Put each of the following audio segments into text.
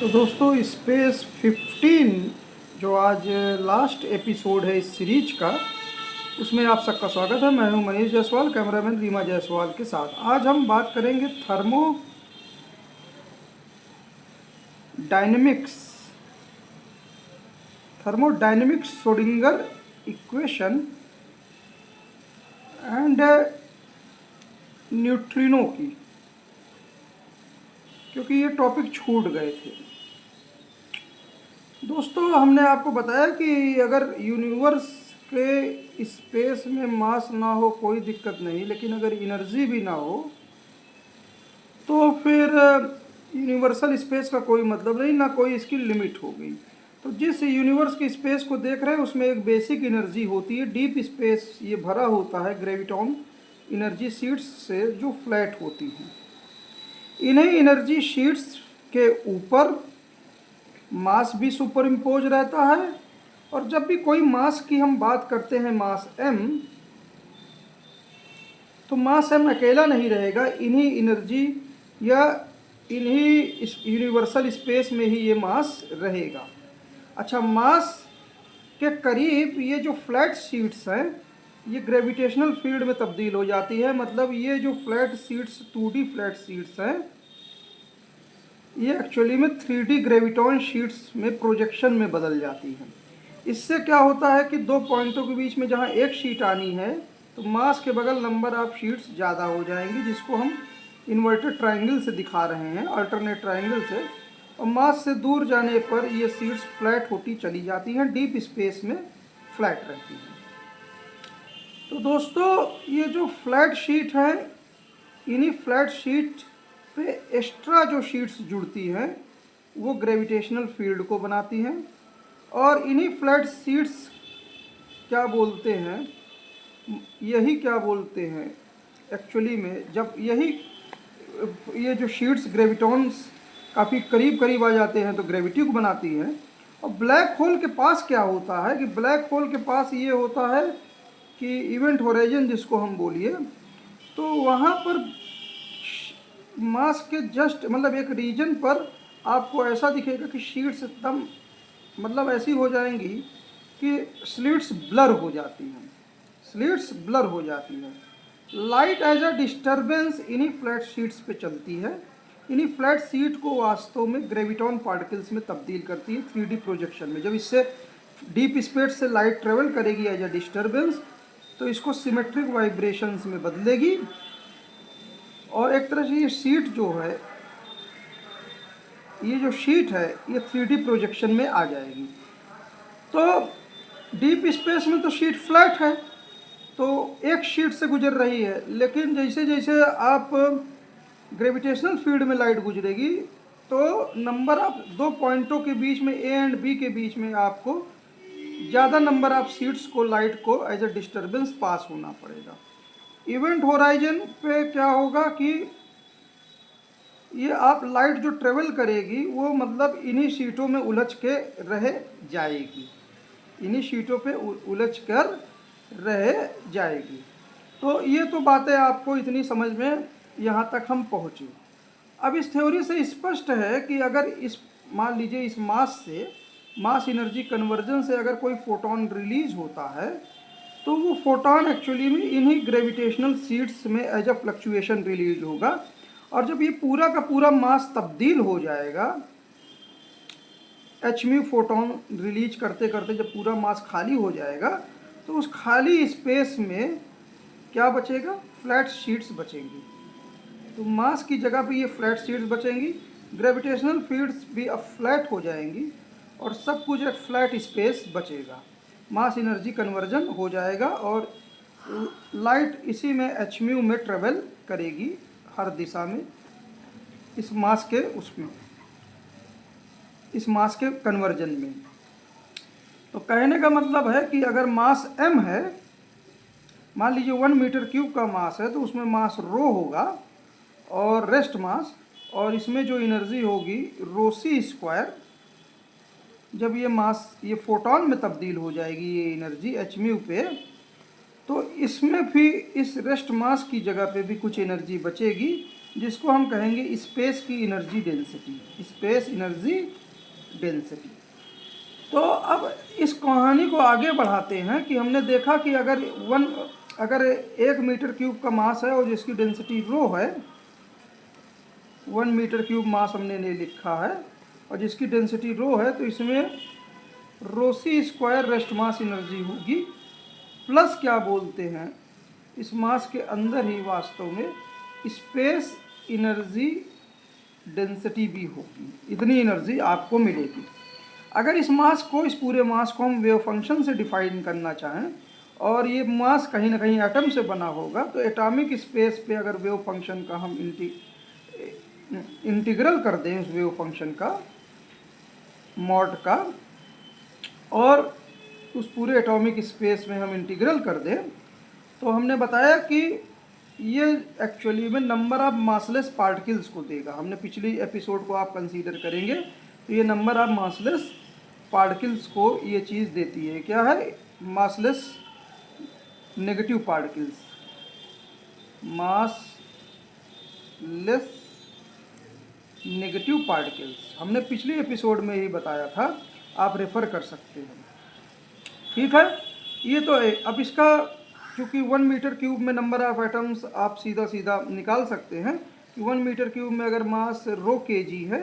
तो दोस्तों स्पेस 15 जो आज लास्ट एपिसोड है इस सीरीज का, उसमें आप सबका स्वागत है। मैं हूं मनीष जायसवाल, कैमरामैन रीमा जायसवाल के साथ। आज हम बात करेंगे thermodynamics Schrodinger equation and neutrino की, क्योंकि ये टॉपिक छूट गए थे। दोस्तों हमने आपको बताया कि अगर यूनिवर्स के स्पेस में मास ना हो कोई दिक्कत नहीं, लेकिन अगर एनर्जी भी ना हो तो फिर यूनिवर्सल स्पेस का कोई मतलब नहीं, ना कोई इसकी लिमिट होगी। तो जिस यूनिवर्स के स्पेस को देख रहे हैं उसमें एक बेसिक एनर्जी होती है। डीप स्पेस ये भरा होता है ग्रेविटॉन एनर्जी शीट्स से जो फ्लैट होती हैं। इन्हीं एनर्जी शीट्स के ऊपर मास भी सुपर इम्पोज रहता है, और जब भी कोई मास की हम बात करते हैं, मास m, तो मास m अकेला नहीं रहेगा। इन्हीं एनर्जी या इन्हीं इस यूनिवर्सल स्पेस में ही ये मास रहेगा। अच्छा, मास के करीब ये जो फ्लैट शीट्स हैं ये ग्रेविटेशनल फील्ड में तब्दील हो जाती है। मतलब ये जो flat sheets 2D flat sheets हैं ये एक्चुअली में 3D ग्रेविटॉन शीट्स में प्रोजेक्शन में बदल जाती हैं। इससे क्या होता है कि दो पॉइंटों के बीच में जहाँ एक शीट आनी है तो मास के बगल नंबर ऑफ शीट्स ज़्यादा हो जाएंगी, जिसको हम इन्वर्टेड ट्रायंगल से दिखा रहे हैं, अल्टरनेट ट्रायंगल से। और मास से दूर जाने पर ये शीट्स फ्लैट होती चली जाती हैं, डीप स्पेस में फ्लैट रहती हैं। तो दोस्तों ये जो फ्लैट शीट है, इन्हीं फ्लैट शीट पे एक्स्ट्रा जो शीट्स जुड़ती हैं वो ग्रेविटेशनल फील्ड को बनाती हैं। और इन्हीं फ्लैट शीट्स क्या बोलते हैं, एक्चुअली में जब ये जो शीट्स ग्रेविटॉन्स काफ़ी करीब करीब आ जाते हैं तो ग्रेविटी को बनाती हैं। और ब्लैक होल के पास क्या होता है कि ब्लैक होल के पास ये होता है कि इवेंट होराइजन जिसको हम बोलिए, तो वहाँ पर मास के जस्ट मतलब एक रीजन पर आपको ऐसा दिखेगा कि शीट्स एकदम मतलब ऐसी हो जाएंगी कि स्लिट्स ब्लर हो जाती हैं। लाइट एज अ डिस्टर्बेंस इन्हीं फ्लैट शीट्स पे चलती है। इन्हीं फ्लैट शीट को वास्तव में ग्रेविटॉन पार्टिकल्स में तब्दील करती है 3D प्रोजेक्शन में। जब इससे डीप स्पेस से लाइट ट्रेवल करेगी एज अ डिस्टर्बेंस तो इसको सिमेट्रिक वाइब्रेशंस में बदलेगी, और एक तरह से ये जो शीट है ये 3D प्रोजेक्शन में आ जाएगी। तो डीप स्पेस में तो शीट फ्लैट है, तो एक शीट से गुजर रही है, लेकिन जैसे जैसे आप ग्रेविटेशनल फील्ड में लाइट गुजरेगी तो नंबर ऑफ दो पॉइंटों के बीच में, ए एंड बी के बीच में, आपको ज़्यादा नंबर ऑफ शीट्स को लाइट को एज अ डिस्टर्बेंस पास होना पड़ेगा। इवेंट होराइजन पे क्या होगा कि ये आप लाइट जो ट्रेवल करेगी वो मतलब इन्हीं शीटों में उलझ के रह जाएगी। तो ये तो बातें आपको इतनी समझ में यहाँ तक हम पहुँचे। अब इस थ्योरी से स्पष्ट है कि अगर मान लीजिए इस मास एनर्जी कन्वर्जन से अगर कोई फोटोन रिलीज होता है तो वो फोटोन एक्चुअली में इन्हीं ग्रेविटेशनल शीट्स में एज अ फ्लक्चुएशन रिलीज होगा। और जब ये पूरा का पूरा मास तब्दील हो जाएगा, hν फोटोन रिलीज करते करते जब पूरा मास खाली हो जाएगा तो उस खाली स्पेस में क्या बचेगा, फ्लैट शीट्स बचेंगी। तो मास की जगह पे ये फ्लैट शीट्स बचेंगी, ग्रेविटेशनल फील्ड्स भी अब फ्लैट हो जाएंगी और सब कुछ एक फ्लैट स्पेस बचेगा। मास एनर्जी कन्वर्जन हो जाएगा और लाइट इसी में hν में ट्रेवल करेगी हर दिशा में, इस मास के कन्वर्जन में। तो कहने का मतलब है कि अगर मास m है, मान लीजिए 1 मीटर क्यूब का मास है, तो उसमें मास रो होगा और रेस्ट मास, और इसमें जो एनर्जी होगी रो सी स्क्वायर। जब ये फोटोन में तब्दील हो जाएगी ये एनर्जी hν पे, तो इसमें भी इस रेस्ट मास की जगह पे भी कुछ एनर्जी बचेगी जिसको हम कहेंगे स्पेस की energy density, space energy density. तो अब इस कहानी को आगे बढ़ाते हैं कि हमने देखा कि अगर 1 मीटर क्यूब का मास है और जिसकी डेंसिटी रो है, 1 मीटर क्यूब मास हमने ले लिखा है और जिसकी डेंसिटी रो है, तो इसमें rho c square rest mass energy होगी प्लस क्या बोलते हैं, इस मास के अंदर ही वास्तव में स्पेस एनर्जी डेंसिटी भी होगी। इतनी एनर्जी आपको मिलेगी। अगर इस पूरे मास को हम वेव फंक्शन से डिफाइन करना चाहें और ये मास कहीं ना कहीं एटम से बना होगा, तो एटॉमिक स्पेस पे अगर वेव फंक्शन का हम इंटीग्रल कर दें, उस वेव फंक्शन का मॉड का, और उस पूरे एटॉमिक स्पेस में हम इंटीग्रल कर दें, तो हमने बताया कि ये एक्चुअली में नंबर ऑफ मासलेस पार्टिकल्स को देगा। हमने पिछली एपिसोड को आप कंसीडर करेंगे तो ये नंबर ऑफ मासलेस पार्टिकल्स को ये चीज़ देती है। क्या है? Massless negative particles, massless negative particles हमने पिछली एपिसोड में ही बताया था, आप रेफ़र कर सकते हैं। ठीक है, ये तो है। अब इसका चूँकि 1 मीटर क्यूब में नंबर ऑफ एटम्स आप सीधा सीधा निकाल सकते हैं कि 1 मीटर क्यूब में अगर मास रो kg है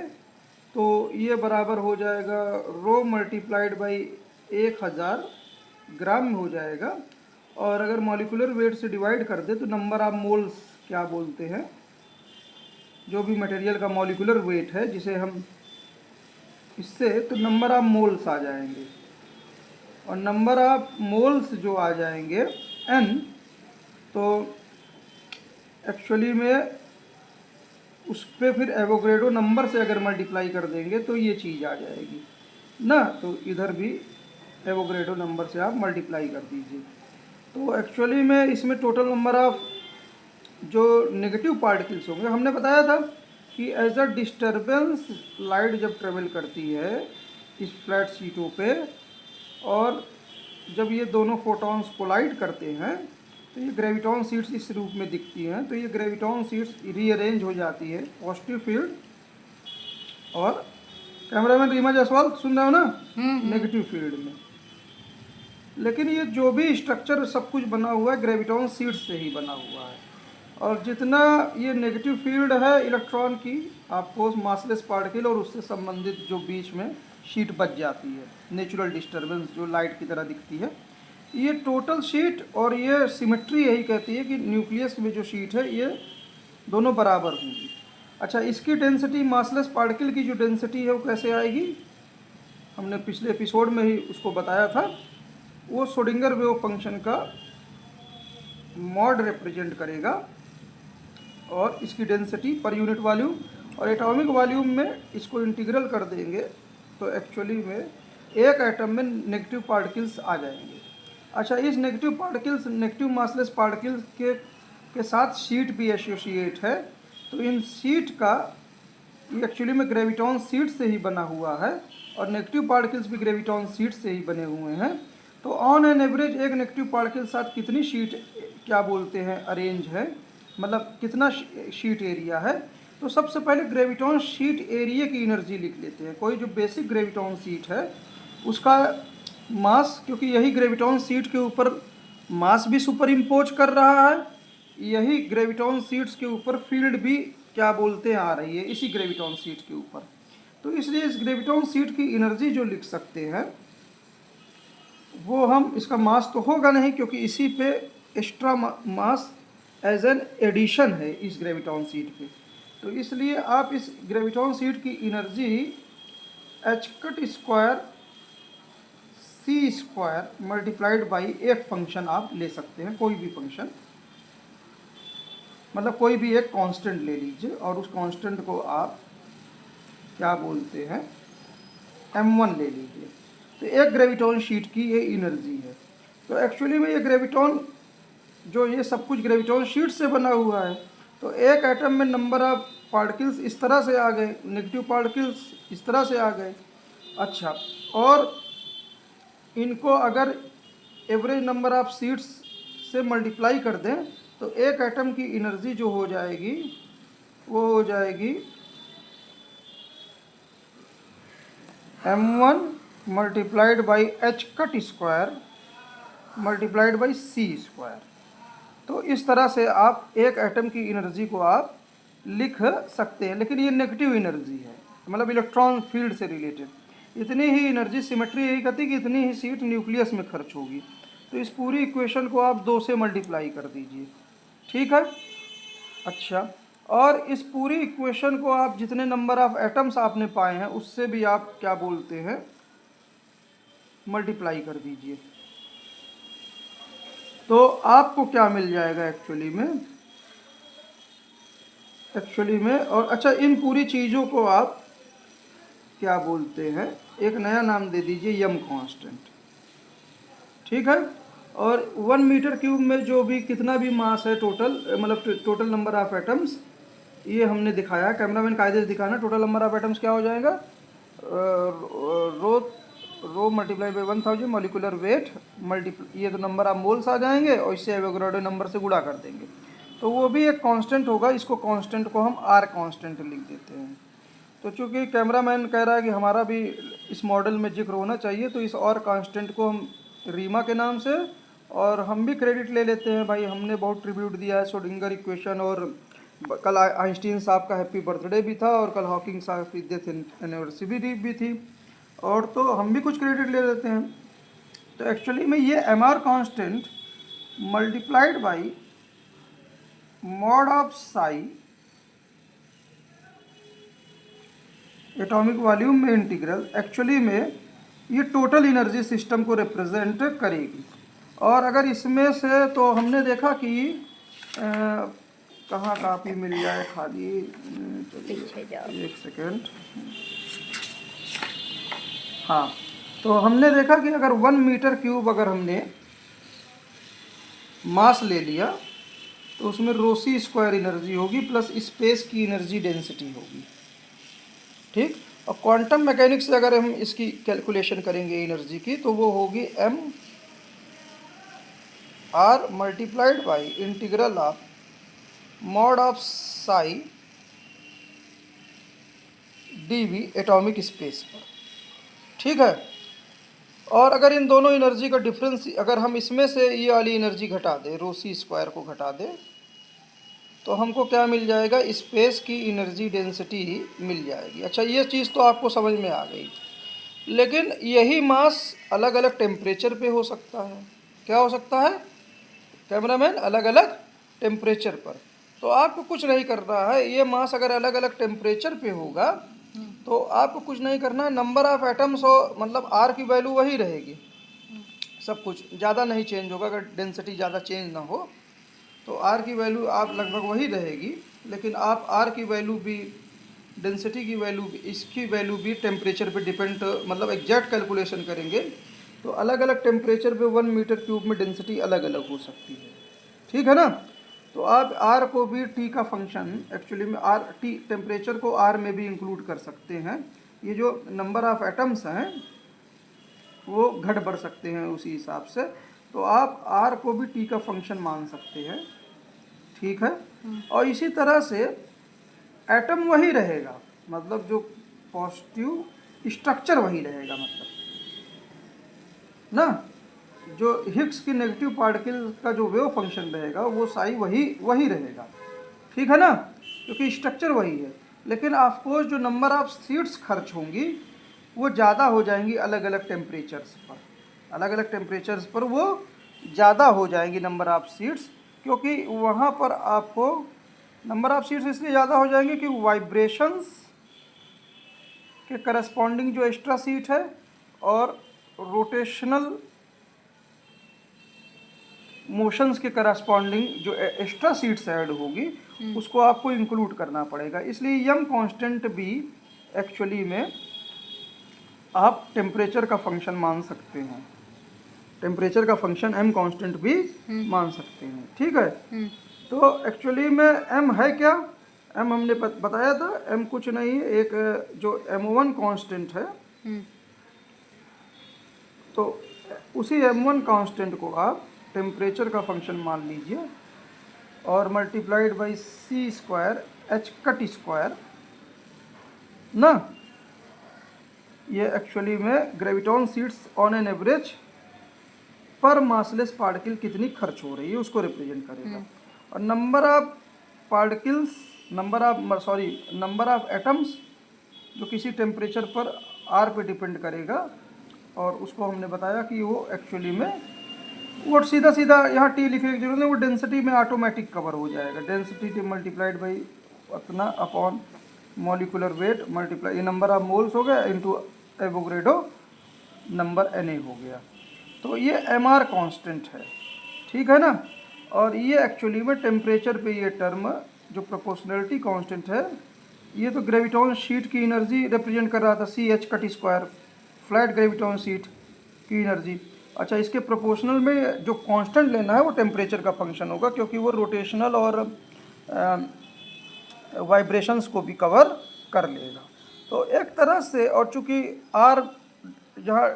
तो ये बराबर हो जाएगा रो मल्टीप्लाइड बाई 1000 ग्राम में हो जाएगा। और अगर मॉलिक्यूलर वेट से डिवाइड कर दे तो नंबर ऑफ मोल्स क्या बोलते हैं, जो भी मटेरियल का मॉलिक्यूलर वेट है जिसे हम इससे, तो नंबर ऑफ मोल्स आ जाएंगे और नंबर ऑफ मोल्स जो आ जाएंगे n, तो एक्चुअली में उस पर फिर एवोगैड्रो नंबर से अगर मल्टीप्लाई कर देंगे तो ये चीज़ आ जाएगी ना, तो इधर भी एवोगैड्रो नंबर से आप मल्टीप्लाई कर दीजिए। तो एक्चुअली में इसमें टोटल नंबर ऑफ जो नेगेटिव पार्टिकल्स होंगे, हमने बताया था कि एज अ डिस्टर्बेंस लाइट जब ट्रेवल करती है इस फ्लैट शीटों पे और जब ये दोनों फोटॉन्स कोलाइड करते हैं तो ये ग्रेविटॉन शीट्स इस रूप में दिखती हैं। तो ये ग्रेविटॉन शीट्स रीअरेंज हो जाती है पॉजिटिव फील्ड, और कैमरामैन रीमा जायसवाल सुन रहे हो ना, नेगेटिव फील्ड में। लेकिन ये जो भी स्ट्रक्चर सब कुछ बना हुआ है ग्रेविटॉन शीट्स से ही बना हुआ है, और जितना ये नेगेटिव फील्ड है इलेक्ट्रॉन की, आपको मासलेस पार्टिकल और उससे संबंधित जो बीच में शीट बच जाती है, नेचुरल डिस्टर्बेंस जो लाइट की तरह दिखती है, ये टोटल शीट और ये सिमेट्री यही कहती है कि न्यूक्लियस में जो शीट है ये दोनों बराबर होंगी। अच्छा, इसकी डेंसिटी, मासलेस पार्टिकल की जो डेंसिटी है वो कैसे आएगी, हमने पिछले एपिसोड में ही उसको बताया था। वो श्रोडिंगर वेव फंक्शन का मॉड रिप्रेजेंट करेगा और इसकी डेंसिटी पर यूनिट वॉल्यूम, और एटॉमिक वॉल्यूम में इसको इंटीग्रल कर देंगे तो एक्चुअली में एक एटम में नेगेटिव पार्टिकल्स आ जाएंगे। अच्छा, इस नेगेटिव मासलेस पार्टिकल्स के साथ शीट भी एसोसिएट है, तो इन शीट का एक्चुअली में ग्रेविटॉन शीट से ही बना हुआ है और नेगेटिव पार्टिकल्स भी ग्रेविटॉन शीट से ही बने हुए हैं। तो ऑन एन एवरेज एक नेगेटिव पार्टिकल के साथ कितनी शीट क्या बोलते हैं अरेंज है, मतलब कितना शीट एरिया है। तो सबसे पहले ग्रेविटॉन शीट एरिया की एनर्जी लिख लेते हैं। कोई जो बेसिक ग्रेविटॉन शीट है उसका मास, क्योंकि यही ग्रेविटॉन शीट के ऊपर मास भी सुपर इम्पोज कर रहा है, यही ग्रेविटॉन शीट्स के ऊपर फील्ड भी क्या बोलते हैं आ रही है इसी ग्रेविटॉन शीट के ऊपर। तो इसलिए इस ग्रेविटॉन शीट की एनर्जी जो लिख सकते हैं वो हम, इसका मास तो होगा नहीं क्योंकि इसी पे extra mass as an addition है इस ग्रेविटॉन शीट पे, तो इसलिए आप इस ग्रेविटॉन शीट की energy h cut square c square multiplied by एक फंक्शन आप ले सकते हैं, कोई भी फंक्शन, मतलब कोई भी एक कांस्टेंट ले लीजिए और उस कांस्टेंट को आप क्या बोलते हैं m1 ले लीजिए। तो एक ग्रेविटॉन शीट की ये एनर्जी है। तो एक्चुअली में ये ग्रेविटॉन, जो ये सब कुछ ग्रेविटॉन शीट से बना हुआ है, तो एक एटम में नंबर ऑफ पार्टिकल्स इस तरह से आ गए, नेगेटिव पार्टिकल्स इस तरह से आ गए। अच्छा, और इनको अगर एवरेज नंबर ऑफ शीट्स से मल्टीप्लाई कर दें तो एक एटम की एनर्जी जो हो जाएगी वो हो जाएगी m1 multiplied by h cut square multiplied by c square. तो इस तरह से आप एक एटम की एनर्जी को आप लिख सकते हैं, लेकिन ये नेगेटिव एनर्जी है, मतलब इलेक्ट्रॉन फील्ड से रिलेटेड। इतनी ही एनर्जी, सिमेट्री यही कहती है कि इतनी ही सीट न्यूक्लियस में खर्च होगी। तो इस पूरी इक्वेशन को आप 2 से मल्टीप्लाई कर दीजिए, ठीक है। अच्छा, और इस पूरी इक्वेशन को आप जितने नंबर ऑफ एटम्स आपने पाए हैं उससे भी आप क्या बोलते हैं, मल्टीप्लाई कर दीजिए। तो आपको क्या मिल जाएगा एक्चुअली में। और अच्छा, इन पूरी चीज़ों को आप क्या बोलते हैं, एक नया नाम दे दीजिए, यम कांस्टेंट, ठीक है। और 1 मीटर क्यूब में जो भी कितना भी मास है टोटल, मतलब टोटल नंबर ऑफ एटम्स, ये हमने दिखाया। कैमरामैन कायदे से दिखाना, टोटल नंबर ऑफ एटम्स क्या हो जाएगा, rho multiply by 1000 molecular weight multiply, ये तो नंबर ऑफ मोल्स आ जाएंगे और इससे एवोगाड्रो नंबर से गुणा कर देंगे, तो वो भी एक कांस्टेंट होगा। इसको कांस्टेंट को हम आर कांस्टेंट लिख देते हैं। तो चूंकि कैमरामैन कह रहा है कि हमारा भी इस मॉडल में जिक्र होना चाहिए, तो इस और कांस्टेंट को हम रीमा के नाम से, और हम भी क्रेडिट ले लेते हैं, भाई हमने बहुत ट्रिब्यूट दिया है श्रोडिंगर इक्वेशन, और कल आइंस्टीन साहब का हैप्पी बर्थडे भी था और कल हॉकिंग साहब की डेथ एनिवर्सरी भी थी, और तो हम भी कुछ क्रेडिट ले लेते हैं। तो एक्चुअली में ये M R constant multiplied by mod of psi atomic volume में इंटीग्रल, एक्चुअली में ये टोटल एनर्जी सिस्टम को रिप्रेजेंट करेगी। और अगर इसमें से तो हमने देखा कि कहाँ कापी मिल जाए खाली, एक सेकेंड, हाँ, तो हमने देखा कि अगर 1 मीटर क्यूब अगर हमने मास ले लिया तो उसमें रोसी स्क्वायर एनर्जी होगी प्लस स्पेस की एनर्जी डेंसिटी होगी, ठीक। और क्वांटम मैकेनिक्स से अगर हम इसकी कैलकुलेशन करेंगे एनर्जी की, तो वो होगी m r multiplied by integral of mod of Sai dv atomic space पर, ठीक है। और अगर इन दोनों एनर्जी का डिफरेंस, अगर हम इसमें से ये वाली एनर्जी घटा दें, रोसी स्क्वायर को घटा दें, तो हमको क्या मिल जाएगा, स्पेस की एनर्जी डेंसिटी मिल जाएगी। अच्छा, ये चीज़ तो आपको समझ में आ गई, लेकिन यही मास अलग अलग टेम्परेचर पे हो सकता है। क्या हो सकता है कैमरामैन, अलग अलग टेम्परेचर पर। तो आपको कुछ नहीं करना है, ये मास अगर अलग अलग टेम्परेचर पे होगा तो आपको कुछ नहीं करना, नंबर ऑफ एटम्स हो, मतलब आर की वैल्यू वही रहेगी, सब कुछ ज़्यादा नहीं चेंज होगा। अगर डेंसिटी ज़्यादा चेंज ना हो तो आर की वैल्यू आप लगभग वही रहेगी, लेकिन आप आर की वैल्यू भी, डेंसिटी की वैल्यू भी, इसकी वैल्यू भी टेम्परेचर पे डिपेंड, मतलब एग्जैक्ट कैलकुलेशन करेंगे तो अलग अलग टेम्परेचर पे 1 मीटर क्यूब में डेंसिटी अलग अलग हो सकती है, ठीक है ना। तो आप आर को भी टी का फंक्शन, एक्चुअली में आर टी टेम्परेचर को आर में भी इंक्लूड कर सकते हैं। ये जो नंबर ऑफ एटम्स हैं वो घट बढ़ सकते हैं उसी हिसाब से, तो आप आर को भी टी का फंक्शन मान सकते हैं, ठीक है। और इसी तरह से एटम वही रहेगा, मतलब जो पॉजिटिव स्ट्रक्चर वही रहेगा, मतलब ना, जो हिग्स की नेगेटिव पार्टिकल का जो वेव फंक्शन रहेगा वो साई वही रहेगा, ठीक है ना, क्योंकि स्ट्रक्चर वही है। लेकिन ऑफकोर्स जो नंबर ऑफ सीट्स खर्च होंगी वो ज़्यादा हो जाएंगी अलग अलग टेम्परेचर्स पर, अलग अलग टेम्परेचर्स पर वो ज़्यादा हो जाएंगी नंबर ऑफ सीट्स, क्योंकि वहाँ पर आपको नंबर ऑफ सीट्स इसलिए ज़्यादा हो जाएंगे कि वाइब्रेशंस के करस्पॉन्डिंग जो एक्स्ट्रा सीट है और रोटेशनल मोशंस के करस्पॉन्डिंग जो एक्स्ट्रा सीट्स ऐड होगी उसको आपको इंक्लूड करना पड़ेगा। इसलिए यम कांस्टेंट भी एक्चुअली में आप टेम्परेचर का फंक्शन मान सकते हैं, टेम्परेचर का फंक्शन एम कांस्टेंट भी मान सकते हैं, ठीक है। तो एक्चुअली में एम है क्या, एम हमने बताया था, एम कुछ नहीं, एक जो m1 कांस्टेंट है, तो उसी m1 कांस्टेंट को आप टेम्परेचर का फंक्शन मान लीजिए और multiplied by C square H cut square ना, ये एक्चुअली में graviton seeds on an average पर मासलेस पार्टिकल कितनी खर्च हो रही है उसको रिप्रेजेंट करेगा। और number of particles, number of atoms जो किसी टेम्परेचर पर आर पे डिपेंड करेगा, और उसको हमने बताया कि वो एक्चुअली में वो सीधा सीधा यहाँ टी लिखने की जरूरत नहीं, वो डेंसिटी में ऑटोमेटिक कवर हो जाएगा। डेंसिटी मल्टीप्लाइड बाई उतना अपॉन मॉलिकुलर वेट मल्टीप्लाई, ये नंबर ऑफ मोल्स हो गया इंटू एवोगैड्रो नंबर Na हो गया। तो ये mr कांस्टेंट है, ठीक है ना। और ये एक्चुअली में टेम्परेचर पे ये टर्म जो प्रोपोर्शनलिटी कांस्टेंट है, ये तो ग्रेविटॉन शीट की एनर्जी रिप्रेजेंट कर रहा था, C H cut square, flat graviton sheet की एनर्जी। अच्छा, इसके प्रोपोर्शनल में जो कांस्टेंट लेना है वो टेम्परेचर का फंक्शन होगा, क्योंकि वो रोटेशनल और वाइब्रेशंस को भी कवर कर लेगा। तो एक तरह से, और चूंकि आर जहाँ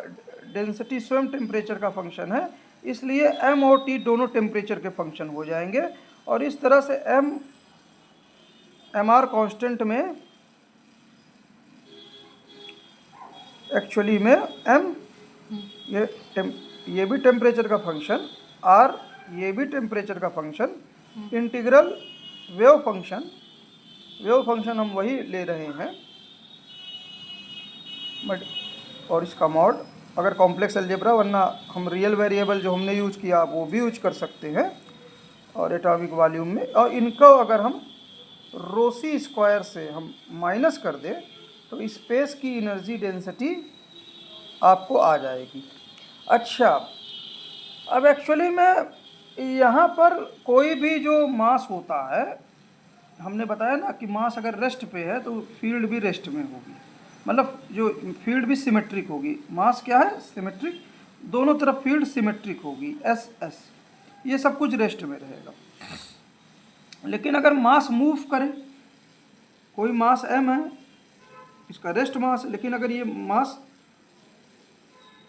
डेंसिटी स्वयं टेम्परेचर का फंक्शन है, इसलिए एम और टी दोनों टेम्परेचर के फंक्शन हो जाएंगे। और इस तरह से एम आर कांस्टेंट में एक्चुअली में एम ये भी टेम्परेचर का फंक्शन, आर ये भी टेम्परेचर का फंक्शन, इंटीग्रल वेव फंक्शन हम वही ले रहे हैं, बट और इसका मॉड अगर कॉम्प्लेक्स अलजेब्रा, वरना हम रियल वेरिएबल जो हमने यूज किया वो भी यूज कर सकते हैं और एटॉमिक वॉल्यूम में। और इनको अगर हम रोसी स्क्वायर से हम माइनस कर दें तो स्पेस की एनर्जी डेंसिटी आपको आ जाएगी। अच्छा, अब एक्चुअली में यहाँ पर कोई भी जो मास होता है, हमने बताया ना कि मास अगर रेस्ट पे है तो फील्ड भी रेस्ट में होगी, मतलब जो फील्ड भी सिमेट्रिक होगी। मास क्या है? सिमेट्रिक, दोनों तरफ फील्ड सिमेट्रिक होगी, एस एस, ये सब कुछ रेस्ट में रहेगा। लेकिन अगर मास मूव करे, कोई मास m है, इसका रेस्ट मास है, लेकिन अगर ये मास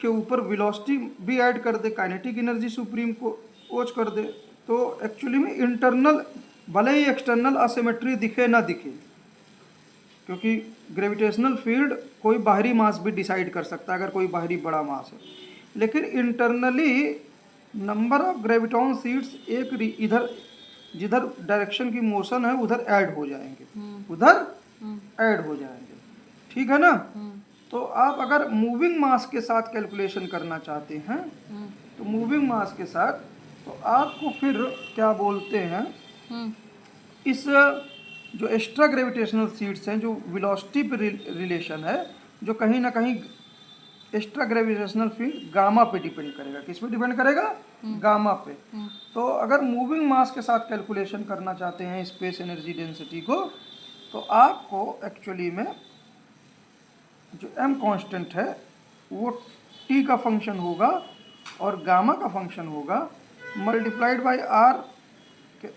के ऊपर वेलोसिटी भी ऐड कर दे, काइनेटिक एनर्जी सुप्रीम को ओच कर दे, तो एक्चुअली में इंटरनल, भले ही एक्सटर्नल असिमेट्री दिखे ना दिखे, क्योंकि ग्रेविटेशनल फील्ड कोई बाहरी मास भी डिसाइड कर सकता है अगर कोई बाहरी बड़ा मास है, लेकिन internally number of graviton seeds एक इधर जिधर डायरेक्शन की मोशन है उधर ऐड हो जाएंगे, उधर ऐड हो जाएंगे, ठीक है ना। तो आप अगर मूविंग मास के साथ कैलकुलेशन करना चाहते हैं तो मूविंग मास के साथ, तो आपको फिर क्या बोलते हैं, इस जो एक्स्ट्रा ग्रेविटेशनल सीड्स हैं, जो वेलोसिटी पे रिलेशन है, जो कहीं ना कहीं एक्स्ट्रा ग्रेविटेशनल फील्ड गामा पे डिपेंड करेगा। किस पे डिपेंड करेगा? गामा पे। तो अगर मूविंग मास के साथ कैलकुलेशन करना चाहते हैं स्पेस एनर्जी डेंसिटी को, तो आपको एक्चुअली में जो m कांस्टेंट है वो t का फंक्शन होगा और गामा का फंक्शन होगा, मल्टीप्लाइड बाय r,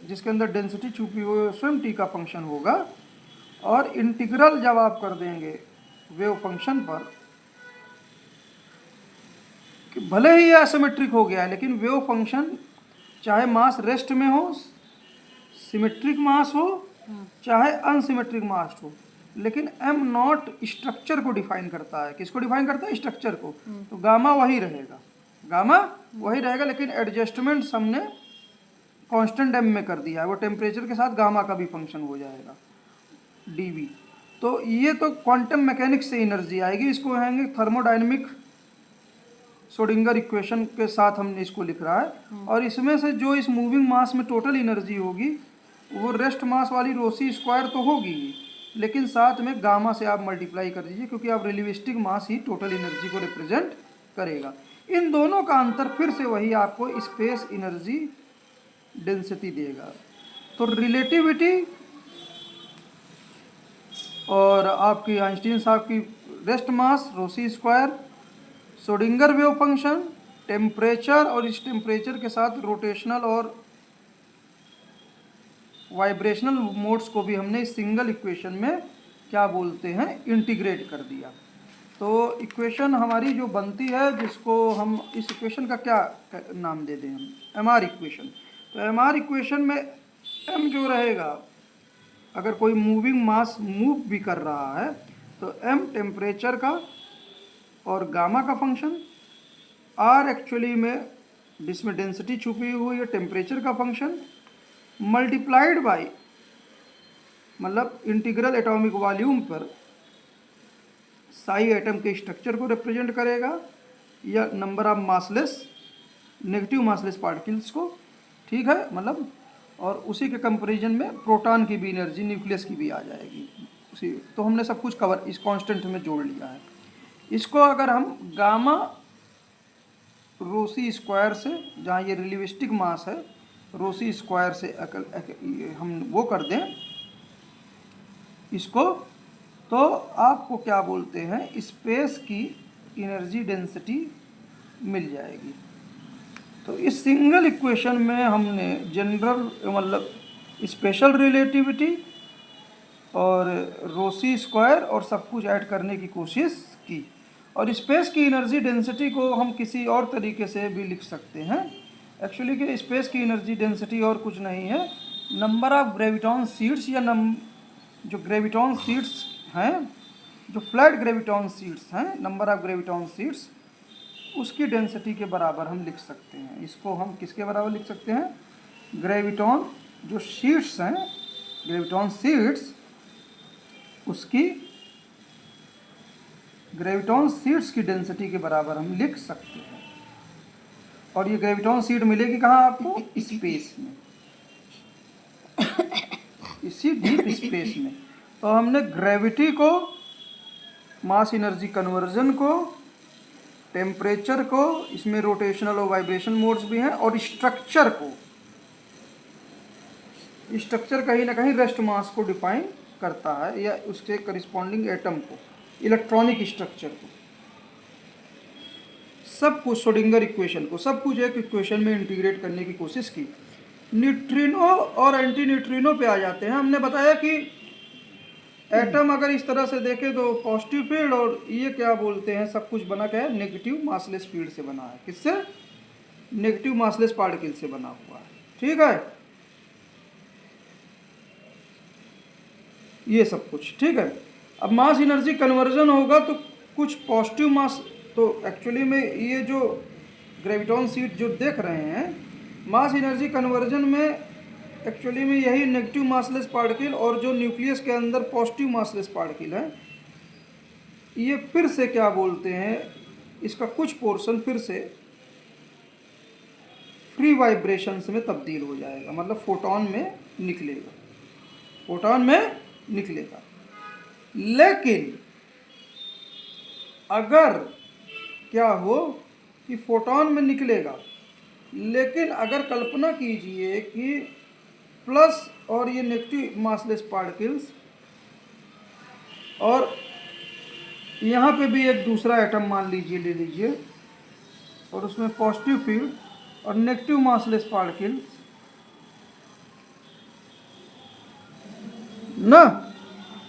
जिसके अंदर डेंसिटी छुपी हुई स्वयं t का फंक्शन होगा, और इंटीग्रल जब आप कर देंगे वेव फंक्शन पर, कि भले ही ये एसिमेट्रिक हो गया है, लेकिन वेव फंक्शन चाहे मास रेस्ट में हो, सिमेट्रिक मास हो, चाहे अनसिमेट्रिक मास हो, लेकिन एम नॉट स्ट्रक्चर को डिफाइन करता है। किसको डिफाइन करता है? स्ट्रक्चर को। तो गामा वही रहेगा, गामा वही रहेगा, लेकिन एडजस्टमेंट हमने कांस्टेंट एम में कर दिया है, वो टेम्परेचर के साथ गामा का भी फंक्शन हो जाएगा, डीवी। तो ये तो क्वांटम मैकेनिक्स से एनर्जी आएगी, इसको कहेंगे थर्मोडायनेमिक श्रोडिंगर इक्वेशन के साथ हमने इसको लिख रहा है। और इसमें से जो इस मूविंग मास में टोटल एनर्जी होगी वो रेस्ट मास वाली रोसी स्क्वायर तो होगी, लेकिन साथ में गामा से आप मल्टीप्लाई कर दीजिए, क्योंकि आप रिलेटिविस्टिक मास ही टोटल एनर्जी को रिप्रेजेंट करेगा। इन दोनों का अंतर फिर से वही आपको स्पेस एनर्जी डेंसिटी देगा। तो रिलेटिविटी और आपकी आइंस्टीन साहब की रेस्ट मास रोसी square, Schrodinger wave function, temperature, और इस टेम्परेचर के साथ रोटेशनल और वाइब्रेशनल मोड्स को भी हमने इस सिंगल इक्वेशन में क्या बोलते हैं, इंटीग्रेट कर दिया। तो इक्वेशन हमारी जो बनती है, जिसको हम इस इक्वेशन का क्या नाम दे दें हम, एम आर इक्वेशन। तो एम आर इक्वेशन में एम जो रहेगा अगर कोई मूविंग मास मूव भी कर रहा है तो m टेम्परेचर का और गामा का फंक्शन, r एक्चुअली में जिसमें डेंसिटी छुपी हुई है टेम्परेचर का फंक्शन, मल्टीप्लाइड बाई मतलब इंटीग्रल एटॉमिक वॉल्यूम पर साई एटम के स्ट्रक्चर को रिप्रेजेंट करेगा या number of massless negative massless particles को, ठीक है मतलब। और उसी के कंपैरिजन में प्रोटॉन की भी एनर्जी न्यूक्लियस की भी आ जाएगी उसी। तो हमने सब कुछ कवर इस कांस्टेंट में जोड़ लिया है। इसको अगर हम गामा रोसी स्क्वायर से, जहाँ ये रिलेटिविस्टिक मास है, रोसी स्क्वायर से हम वो कर दें इसको, तो आपको क्या बोलते हैं, स्पेस की एनर्जी डेंसिटी मिल जाएगी। तो इस सिंगल इक्वेशन में हमने जनरल मतलब स्पेशल रिलेटिविटी और रोसी स्क्वायर और सब कुछ ऐड करने की कोशिश की। और स्पेस की एनर्जी डेंसिटी को हम किसी और तरीके से भी लिख सकते हैं। एक्चुअली कि स्पेस की एनर्जी डेंसिटी और कुछ नहीं है, नंबर ऑफ ग्रेविटॉन सीड्स या जो ग्रेविटॉन सीड्स हैं, जो फ्लैट ग्रेविटॉन सीड्स हैं, नंबर ऑफ ग्रेविटॉन सीड्स, उसकी डेंसिटी के बराबर हम लिख सकते हैं। इसको हम किसके बराबर लिख सकते हैं, ग्रेविटॉन जो सीड्स हैं, ग्रेविटॉन सीड्स, उसकी ग्रेविटॉन सीड्स की डेंसिटी के बराबर हम लिख सकते हैं। और ये ग्रेविटॉन सीड मिलेगी कहाँ आपको, स्पेस में, इसी डीप स्पेस में। तो हमने ग्रेविटी को, मास एनर्जी कन्वर्जन को, टेम्परेचर को, इसमें रोटेशनल और वाइब्रेशन मोड्स भी हैं, और स्ट्रक्चर को, स्ट्रक्चर कहीं ना कहीं रेस्ट मास को डिफाइन करता है या उसके करिस्पॉन्डिंग एटम को, इलेक्ट्रॉनिक स्ट्रक्चर को, सब कुछ श्रोडिंगर इक्वेशन को, सब कुछ एक इक्वेशन में इंटीग्रेट करने की कोशिश की। न्यूट्रिनो और एंटी न्यूट्रिनो पे आ जाते हैं। हमने बताया कि एटम अगर इस तरह से देखें तो पॉजिटिव फील्ड, और ये क्या बोलते हैं, सब कुछ बना क्या है, नेगेटिव मासलेस फील्ड से बना है। किससे, नेगेटिव मासलेस पार्टिकल से बना हुआ है, ठीक है, ये सब कुछ, ठीक है। अब मास एनर्जी कन्वर्जन होगा तो कुछ पॉजिटिव मास, तो एक्चुअली में ये जो ग्रेविटॉन सीड जो देख रहे हैं, मास एनर्जी कन्वर्जन में एक्चुअली में यही नेगेटिव मासलेस पार्टिकल और जो न्यूक्लियस के अंदर पॉजिटिव मासलेस पार्टिकल है, ये फिर से क्या बोलते हैं, इसका कुछ पोर्शन फिर से फ्री वाइब्रेशंस में तब्दील हो जाएगा, मतलब फोटॉन में निकलेगा, फोटॉन में निकलेगा। लेकिन अगर क्या हो कि फोटॉन में निकलेगा, लेकिन अगर कल्पना कीजिए कि प्लस और ये नेगेटिव मासलेस पार्टिकल्स, और यहाँ पे भी एक दूसरा एटम मान लीजिए, ले लीजिए, और उसमें पॉजिटिव फील्ड और नेगेटिव मासलेस पार्टिकल्स ना,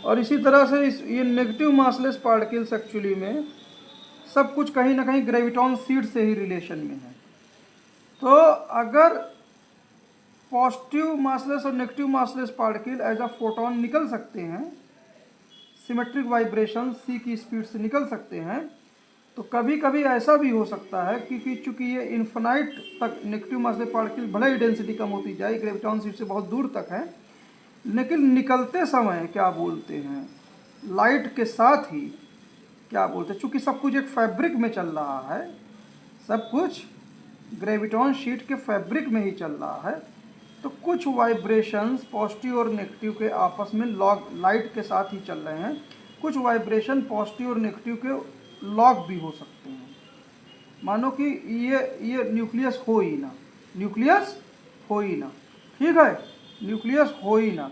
और इसी तरह से ये नेगेटिव मासलेस पार्टिकल्स एक्चुअली में सब कुछ कहीं ना कहीं ग्रेविटॉन सीड से ही रिलेशन में है। तो अगर पॉजिटिव मासलेस और negative massless particle as a photon निकल सकते हैं, सिमेट्रिक वाइब्रेशन सी की स्पीड से निकल सकते हैं, तो कभी कभी ऐसा भी हो सकता है क्योंकि चूंकि ये इन्फिनाइट तक नेगेटिव मासलेस पार्टिकल भले ही डेंसिटी कम होती जाए, ग्रेविटॉन सीड से बहुत दूर तक है, लेकिन निकलते समय क्या बोलते हैं, लाइट के साथ ही क्या बोलते हैं, चूँकि सब कुछ एक फैब्रिक में चल रहा है, सब कुछ ग्रेविटॉन शीट के फैब्रिक में ही चल रहा है, तो कुछ वाइब्रेशंस पॉजिटिव और नेगेटिव के आपस में लॉग लाइट के साथ ही चल रहे हैं, कुछ वाइब्रेशन पॉजिटिव और नेगेटिव के लॉग भी हो सकते हैं। मानो कि ये न्यूक्लियस हो ही ना, न्यूक्लियस हो ही ना, ठीक है, न्यूक्लियस हो ही ना,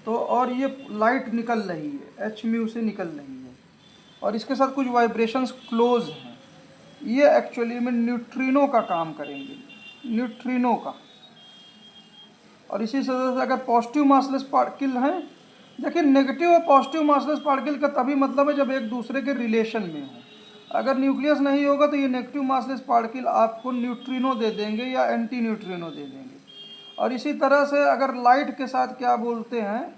तो और ये लाइट निकल रही है, एच म्यू से निकल रही है, और इसके साथ कुछ वाइब्रेशंस क्लोज हैं, ये एक्चुअली में न्यूट्रिनो का काम करेंगे, न्यूट्रिनो का। और इसी तरह से अगर पॉजिटिव मासलेस पार्टिकल हैं, देखिए नेगेटिव और पॉजिटिव मासलेस पार्टिकल का तभी मतलब है जब एक दूसरे के रिलेशन में हो। अगर न्यूक्लियस नहीं होगा तो ये नेगेटिव मासलेस पार्टिकल आपको न्यूट्रिनो दे देंगे या एंटी न्यूट्रिनो दे देंगे। और इसी तरह से अगर लाइट के साथ क्या बोलते हैं,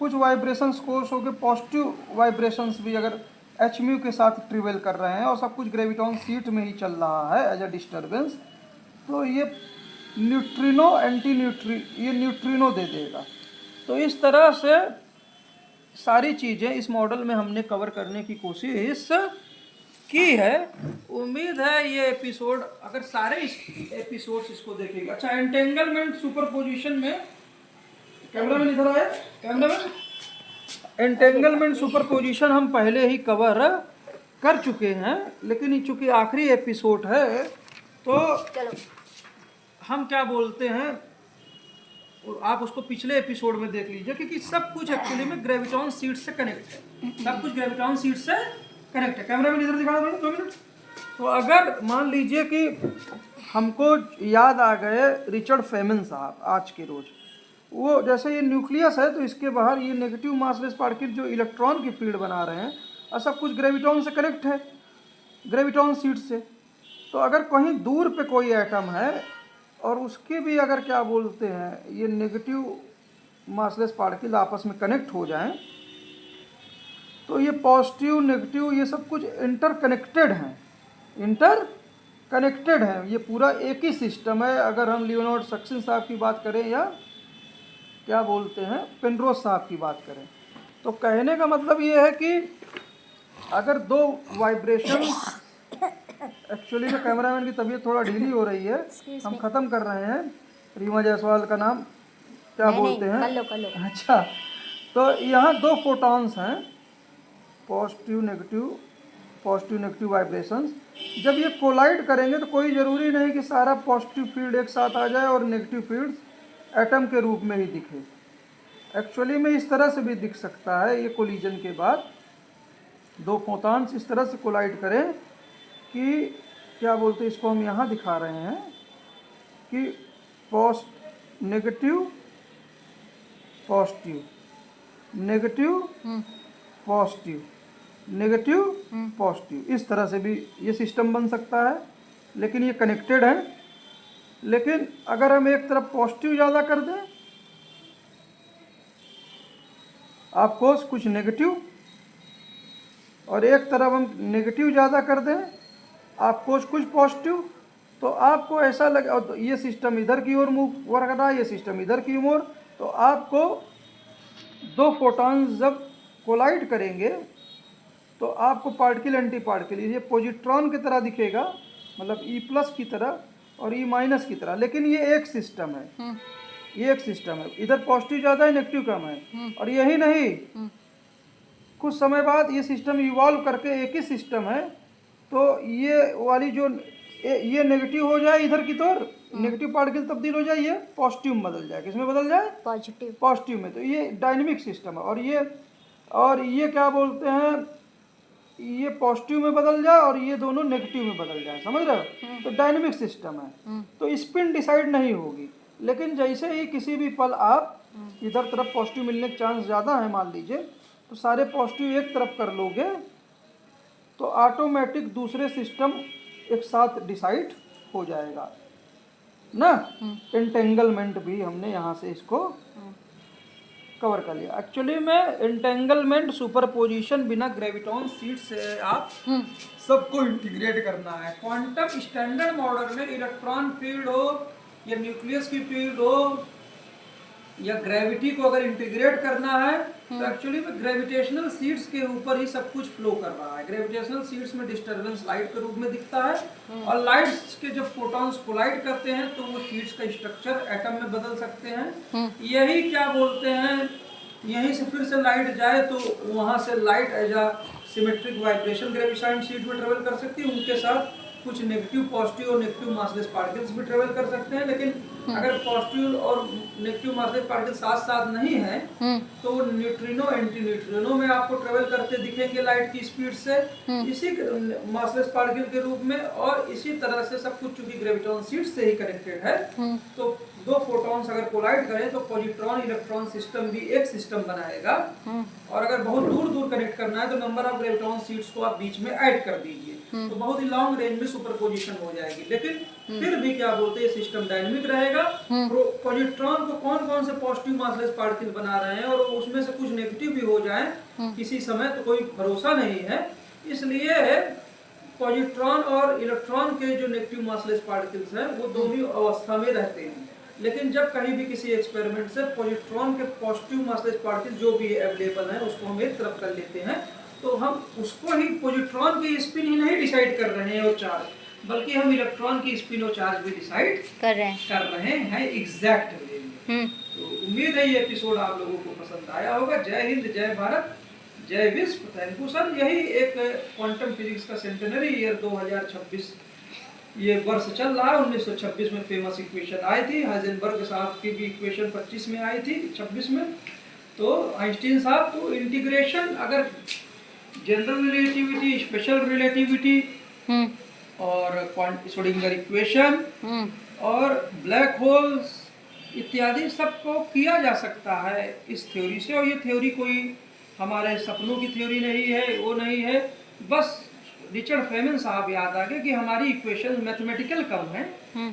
कुछ वाइब्रेशंस कोर्स हो गए पॉजिटिव वाइब्रेशंस भी अगर एच म्यू के साथ ट्रेवल कर रहे हैं और सब कुछ ग्रेविटॉन सीट में ही चल रहा है एज अ डिस्टर्बेंस, तो ये न्यूट्रिनो ये न्यूट्रिनो दे देगा। तो इस तरह से सारी चीज़ें इस मॉडल में हमने कवर करने की कोशिश की है। उम्मीद है ये एपिसोड, अगर सारे एपिसोड्स इसको देखेगा। अच्छा, एंटेंगलमेंट सुपरपोजिशन में कैमरामैन इधर आए, कैमरामैन, एंटेंगलमेंट सुपरपोजिशन हम पहले ही कवर कर चुके हैं, लेकिन चूंकि आखिरी एपिसोड है तो हम क्या बोलते हैं, आप उसको पिछले एपिसोड में देख लीजिए, क्योंकि सब कुछ एक्चुअली में ग्रेविटॉन सीट से कनेक्ट है, सब कुछ ग्रेविटॉन सीट से कनेक्ट है। कैमरा में इधर दिखाना पड़ेगा 2 मिनट। तो अगर मान लीजिए कि हमको याद आ गए रिचर्ड फेमन साहब आज के रोज, वो जैसे ये न्यूक्लियस है तो इसके बाहर ये नेगेटिव मासलेस पार्टिकल जो इलेक्ट्रॉन की फील्ड बना रहे हैं और सब कुछ ग्रेविटॉन से कनेक्ट है, ग्रेविटॉन सीट से। तो अगर कहीं दूर पे कोई एटम है और उसके भी अगर क्या बोलते हैं ये नेगेटिव मासलेस पार्टिकल आपस में कनेक्ट हो जाएं, तो ये पॉजिटिव नेगेटिव ये सब कुछ इंटरकनेक्टेड हैं, ये पूरा एक ही सिस्टम है। अगर हम लियोनार्ड सक्सेन साहब की बात करें या क्या बोलते हैं पेनरोज साहब की बात करें, तो कहने का मतलब ये है कि अगर 2 वाइब्रेशन, एक्चुअली में कैमरामैन की तबीयत थोड़ा ढीली हो रही है, हम ख़त्म कर रहे हैं। रीमा जायसवाल का नाम क्या बोलते हैं, कर लो। अच्छा, तो यहाँ 2 फोटॉन्स हैं, पॉजिटिव नेगेटिव वाइब्रेशंस। जब ये कोलाइड करेंगे तो कोई ज़रूरी नहीं कि सारा पॉजिटिव फील्ड एक साथ आ जाए और नेगेटिव फील्ड एटम के रूप में ही दिखे। एक्चुअली में इस तरह से भी दिख सकता है, ये कोलिजन के बाद 2 फोटॉन्स इस तरह से कोलाइड करें कि क्या बोलते हैं, इसको हम यहाँ दिखा रहे हैं कि नेगेटिव पॉजिटिव, इस तरह से भी ये सिस्टम बन सकता है, लेकिन ये कनेक्टेड है। लेकिन अगर हम एक तरफ पॉजिटिव ज़्यादा कर दें आपको कुछ नेगेटिव, और एक तरफ हम नेगेटिव ज़्यादा कर दें आपको कुछ पॉजिटिव, तो आपको ऐसा लगे, और ये सिस्टम इधर की ओर मूव कर रहा है, ये सिस्टम इधर की ओर, तो आपको 2 फोटॉन्स जब कोलाइड करेंगे तो आपको पार्टिकल एंटी पार्टिकल ये पॉजिट्रॉन की तरह दिखेगा, मतलब E+ की तरह और E- की तरह, लेकिन ये एक सिस्टम है, ये एक सिस्टम है। इधर पॉजिटिव ज़्यादा है, नेगेटिव कम है। और यही नहीं, कुछ समय बाद ये सिस्टम इवॉल्व करके एक ही सिस्टम है, तो ये वाली जो ये नेगेटिव हो जाए इधर की तरफ, नेगेटिव पार्टिकल तब्दील हो जाए, ये पॉजिटिव में बदल जाए। किसमें बदल जाए? पॉजिटिव में। तो ये डायनेमिक सिस्टम है। और ये क्या बोलते हैं, ये पॉजिटिव में बदल जाए और ये दोनों नेगेटिव में बदल जाए, समझ रहे हो? तो डायनेमिक सिस्टम है। तो स्पिन डिसाइड नहीं होगी, लेकिन जैसे ही किसी भी पल आप इधर तरफ पॉजिटिव मिलने के चांस ज़्यादा है मान लीजिए, तो सारे पॉजिटिव एक तरफ कर लोगे तो ऑटोमेटिक दूसरे सिस्टम एक साथ डिसाइड हो जाएगा ना। एंटेंगलमेंट भी हमने यहाँ से इसको कवर कर लिया। एक्चुअली में एंटेंगलमेंट सुपरपोजिशन बिना ग्रेविटॉन सीट से आप सबको इंटीग्रेट करना है। क्वांटम स्टैंडर्ड मॉडल में इलेक्ट्रॉन फील्ड हो या न्यूक्लियस की फील्ड हो या ग्रेविटी को अगर इंटीग्रेट करना है तो एक्चुअली में ग्रेविटेशनल सीट्स के ऊपर ही सब कुछ फ्लो कर रहा है। ग्रेविटेशनल सीट्स में डिस्टर्बेंस लाइट के रूप में दिखता है और लाइट्स के जब फोटॉन्स कोलाइड करते हैं तो वो सीट्स का स्ट्रक्चर एटम में बदल सकते हैं। यही क्या बोलते हैं, यहीं से फिर से लाइट जाए तो वहाँ से light as a symmetric vibration ग्रेविटाइन सीट में ट्रेवल कर सकती है, उनके साथ कुछ नेगेटिव पॉजिटिव और नेगेटिव मासलेस पार्टिकल्स भी ट्रेवल कर सकते हैं। लेकिन अगर पॉजिटिव और नेगेटिव मासलेस पार्टिकल साथ साथ नहीं है तो न्यूट्रिनो एंटी न्यूट्रिनो में आपको ट्रेवल करते दिखेंगे लाइट की स्पीड से, इसी मासलेस पार्टिकल के रूप में। और इसी तरह से सब कुछ चूंकि ग्रेविटॉन सीट से ही कनेक्टेड है तो दो फोटॉन्स अगर कोलाइड करें तो पॉजिट्रॉन इलेक्ट्रॉन सिस्टम भी एक सिस्टम बनाएगा। और अगर बहुत दूर दूर कनेक्ट करना है तो नंबर ऑफ ग्रेविटॉन सीट्स को आप बीच में ऐड कर दीजिए, तो बहुत ही लॉन्ग रेंज में सुपरपोजिशन हो जाएगी। लेकिन फिर भी क्या बोलते हैं, सिस्टम डायनेमिक रहेगा। पॉजिट्रॉन को कौन कौन से पॉजिटिव मासलेस पार्टिकल बना रहे हैं और उसमें से कुछ नेगेटिव भी हो जाए किसी समय, तो कोई भरोसा नहीं है। इसलिए पॉजिट्रॉन और इलेक्ट्रॉन के जो नेगेटिव मासलेस पार्टिकल्स हैं वो दोनों अवस्था में रहते हैं। लेकिन जब कहीं भी किसी एक्सपेरिमेंट से पॉजिट्रॉन के पॉजिटिव मासलेस पार्टिकल जो भी अवेलेबल हैं उसको हम एक तरफ कर लेते हैं, तो हम उसको ही पॉजिट्रॉन की स्पिन ही नहीं डिसाइड कर रहे हैं और चार्ज, बल्कि हम इलेक्ट्रॉन की स्पिन और चार्ज भी डिसाइड कर रहे हैं एग्जैक्ट वे में। तो उम्मीद है ये एपिसोड आप लोगों को पसंद आया होगा। जय हिंद, जय भारत, जय विश्व। Thank you sir. यही एक क्वांटम फिजिक्स का सेंटेनरी ईयर 2026 ये वर्ष चल रहा है। 1926 में फेमस इक्वेशन आई थी, हाइजेनबर्ग साहब की भी इक्वेशन 25 में आई थी, 26 में। तो आइंस्टीन साहब तो इंटीग्रेशन, अगर जनरल रिलेटिविटी, स्पेशल रिलेटिविटी और श्रोडिंगर इक्वेशन और ब्लैक होल्स इत्यादि सबको किया जा सकता है इस थ्योरी से। और ये थ्योरी कोई हमारे सपनों की थ्योरी नहीं है, वो नहीं है। बस रिचर्ड फेमन साहब याद आ गए कि हमारी इक्वेशन मैथमेटिकल कम है,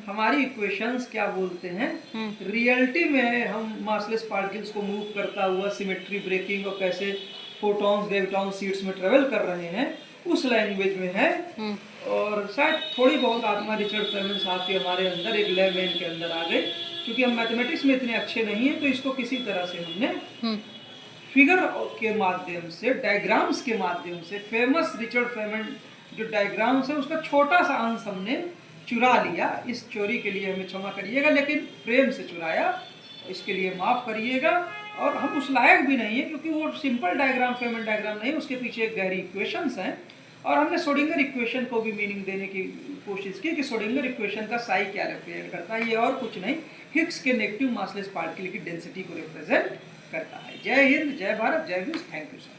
हमारी इक्वेशंस क्या बोलते हैं रियलिटी में हम मासलेस पार्टिकल्स को मूव करता हुआ सिमेट्री ब्रेकिंग और कैसे फोटॉन्स ग्रेविटॉन सीट्स में ट्रेवल कर रहे हैं उस लैंग्वेज में है। और शायद थोड़ी बहुत आत्मा रिचर्ड फेमन साहब के हमारे अंदर एक लेमैन के अंदर आ गई, क्योंकि हम मैथमेटिक्स में इतने अच्छे नहीं हैं, तो इसको किसी तरह से हमने फिगर के माध्यम से, डायग्राम्स के माध्यम से, फेमस रिचर्ड फेमन जो डायग्राम्स है उसका छोटा सा अंश हमने चुरा लिया। इस चोरी के लिए हमें क्षमा करिएगा, लेकिन प्रेम से चुराया, इसके लिए माफ़ करिएगा। और हम उस लायक भी नहीं है, क्योंकि वो सिंपल डायग्राम फेमन डायग्राम नहीं, उसके पीछे एक गहरी इक्वेशंस हैं। और हमने श्रोडिंगर इक्वेशन को भी मीनिंग देने की कोशिश की कि श्रोडिंगर इक्वेशन का साई क्या रिप्रेजेंट करता है, ये और कुछ नहीं, हिग्स के नेगेटिव मासलेस पार्टिकल की डेंसिटी को रिप्रेजेंट करता है। जय हिंद, जय भारत, जय विश्व। Thank you sir.